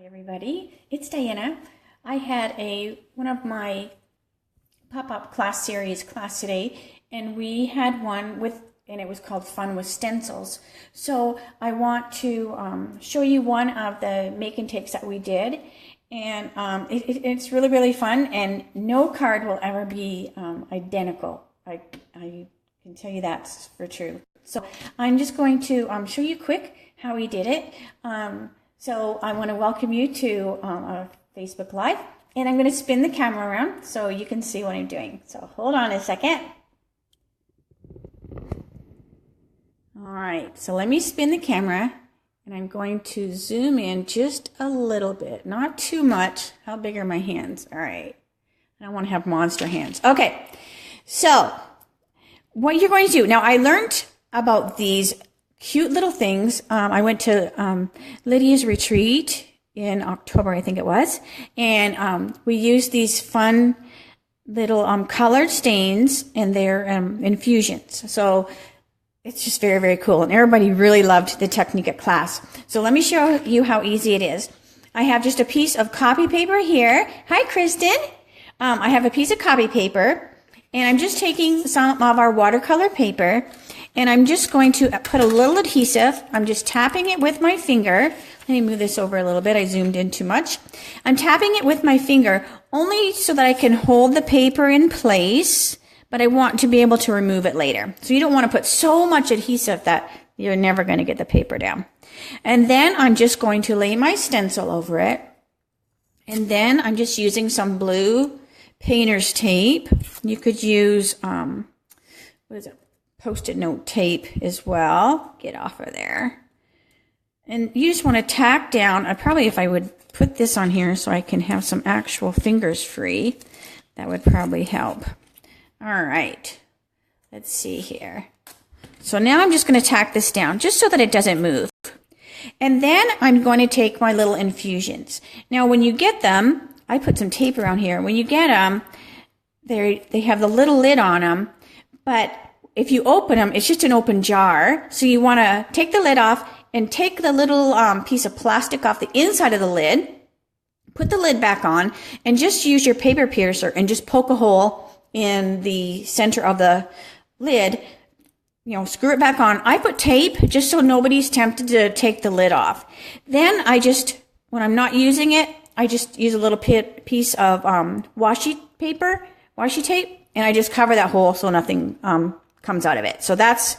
Hi everybody, it's Diana. I had one of my pop-up class series class today, and we had one and it was called Fun with Stencils. So I want to show you one of the make and takes that we did, and it's really, really fun, and no card will ever be identical. I can tell you that's for true. So I'm just going to show you quick how we did it. So I want to welcome you to a Facebook Live, and I'm going to spin the camera around so you can see what I'm doing. So hold on a second. All right, so let me spin the camera, and I'm going to zoom in just a little bit, not too much. How big are my hands? All right, I don't want to have monster hands. Okay, so what you're going to do, now I learned about these cute little things. I went to Lydia's retreat in October, I think it was, and we used these fun little colored stains, and they're infusions. So it's just very, very cool, and everybody really loved the technique at class. So let me show you how easy it is. I have just a piece of copy paper here. Hi, Kristen. I have a piece of copy paper, and I'm just taking some of our watercolor paper, and I'm just going to put a little adhesive. I'm just tapping it with my finger. Let me move this over a little bit. I zoomed in too much. I'm tapping it with my finger only so that I can hold the paper in place, but I want to be able to remove it later. So you don't want to put so much adhesive that you're never going to get the paper down. And then I'm just going to lay my stencil over it. And then I'm just using some blue painter's tape. You could use, what is it? Post-it note tape as well. Get off of there. And you just want to tack down. If I would put this on here so I can have some actual fingers free, that would probably help. All right. Let's see here. So now I'm just going to tack this down just so that it doesn't move. And then I'm going to take my little infusions. Now when you get them, I put some tape around here. When you get them, they have the little lid on them, but if you open them, it's just an open jar. So you want to take the lid off and take the little piece of plastic off the inside of the lid, put the lid back on, and just use your paper piercer and just poke a hole in the center of the lid. You know, screw it back on. I put tape just so nobody's tempted to take the lid off. Then when I'm not using it, I just use a little piece of washi tape, and I just cover that hole so nothing comes out of it. So that's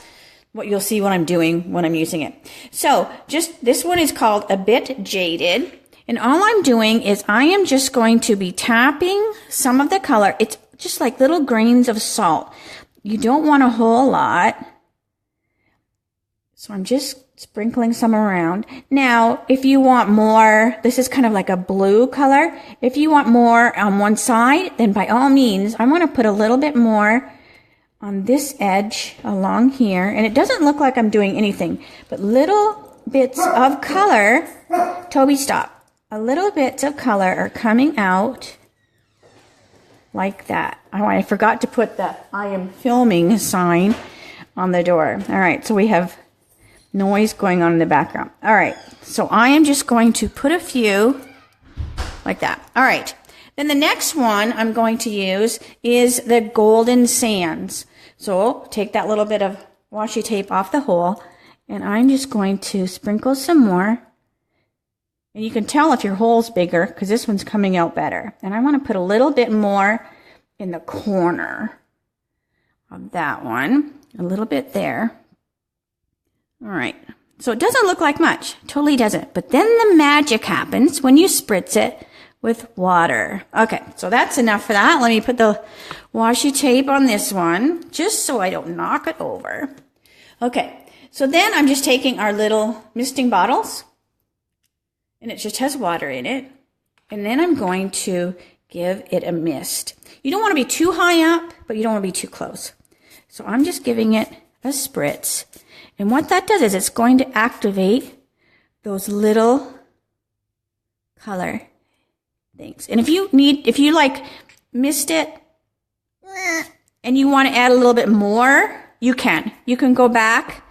what you'll see when I'm doing when I'm using it. So this one is called A Bit Jaded, and all I'm doing is I am just going to be tapping some of the color. It's just like little grains of salt. You don't want a whole lot. So I'm just sprinkling some around. Now, if you want more, this is kind of like a blue color. If you want more on one side, then by all means, I'm going to put a little bit more on this edge along here. And it doesn't look like I'm doing anything, but little bits of color. Toby, stop. A little bits of color are coming out like that. Oh, I forgot to put the I am filming sign on the door. All right, so we have noise going on in the background. All right, so I am just going to put a few like that. All right, then the next one I'm going to use is the Golden Sands. So take that little bit of washi tape off the hole, and I'm just going to sprinkle some more. And you can tell if your hole's bigger because this one's coming out better. And I want to put a little bit more in the corner of that one. A little bit there. All right. So it doesn't look like much. Totally doesn't. But then the magic happens when you spritz it with water. Okay, so that's enough for that. Let me put the washi tape on this one just so I don't knock it over. Okay, so then I'm just taking our little misting bottles, and it just has water in it. And then I'm going to give it a mist. You don't want to be too high up, but you don't want to be too close. So I'm just giving it a spritz. And what that does is it's going to activate those little color things. And if you like missed it and you want to add a little bit more, you can. You can go back,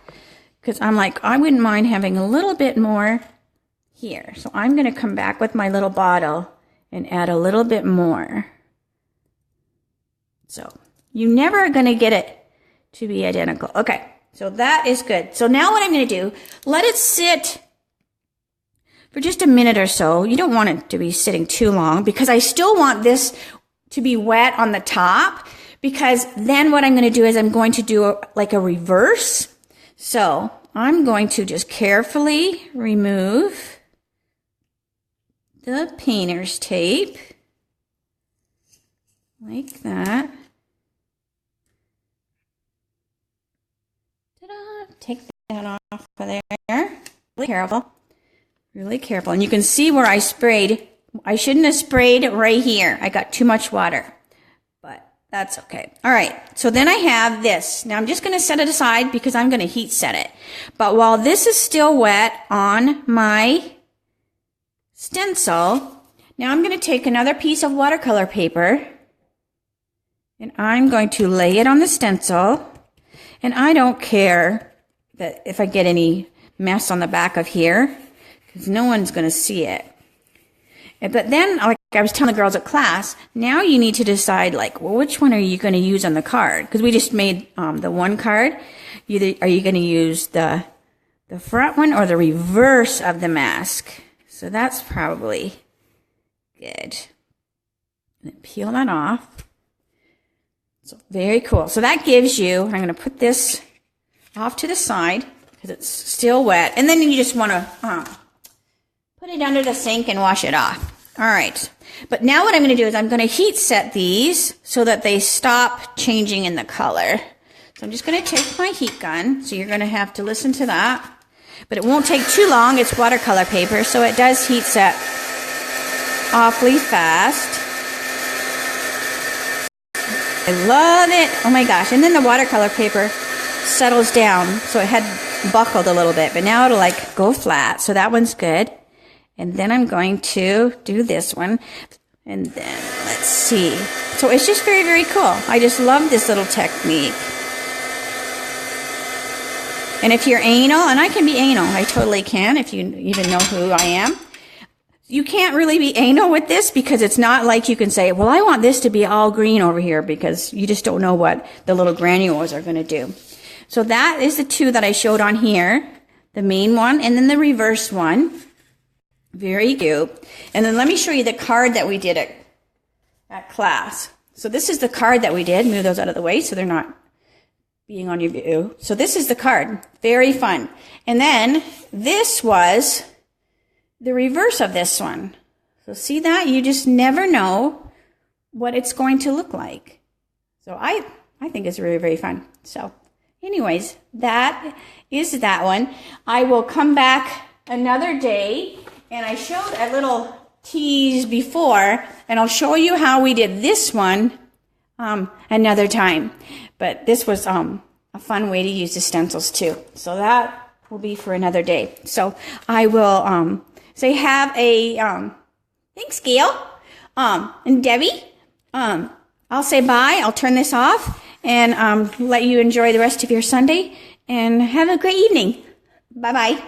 because I'm like, I wouldn't mind having a little bit more here. So I'm going to come back with my little bottle and add a little bit more. So you never are going to get it to be identical. Okay, so that is good. So now what I'm going to do, let it sit for just a minute or so. You don't want it to be sitting too long because I still want this to be wet on the top, because then what I'm going to do is I'm going to do like a reverse. So I'm going to just carefully remove the painter's tape like that. Ta-da! Take that off of there. Really careful. Really careful. And you can see where I sprayed. I shouldn't have sprayed right here. I got too much water. But that's okay. All right. So then I have this. Now I'm just going to set it aside because I'm going to heat set it. But while this is still wet on my stencil, now I'm going to take another piece of watercolor paper and I'm going to lay it on the stencil. And I don't care that if I get any mess on the back of here, because no one's going to see it. But then, like I was telling the girls at class, now you need to decide, like, well, which one are you going to use on the card? Because we just made the one card. Either are you going to use the front one or the reverse of the mask? So that's probably good. And then peel that off. So very cool. So that gives you, I'm going to put this off to the side because it's still wet. And then you just want to put it under the sink and wash it off. All right. But now what I'm going to do is I'm going to heat set these so that they stop changing in the color. So I'm just going to take my heat gun. So you're going to have to listen to that. But it won't take too long. It's watercolor paper, so it does heat set awfully fast. I love it. Oh my gosh. And then the watercolor paper settles down. So it had buckled a little bit, but now it'll like go flat. So that one's good. And then I'm going to do this one. And then let's see. So it's just very, very cool. I just love this little technique. And if you're anal, and I can be anal, I totally can if you even know who I am. You can't really be anal with this because it's not like you can say, well, I want this to be all green over here, because you just don't know what the little granules are going to do. So that is the two that I showed on here, the main one and then the reverse one. Very cute. And then let me show you the card that we did at class. So this is the card that we did. Move those out of the way so they're not being on your view. So this is the card. Very fun. And then this was the reverse of this one. So see that? You just never know what it's going to look like. So I think it's really, very fun. So anyways, that is that one. I will come back another day, and I showed a little tease before, and I'll show you how we did this one another time. But this was a fun way to use the stencils too. So that will be for another day. So I will say have a thanks, Gail, and Debbie. I'll say bye. I'll turn this off and let you enjoy the rest of your Sunday, and have a great evening. Bye-bye.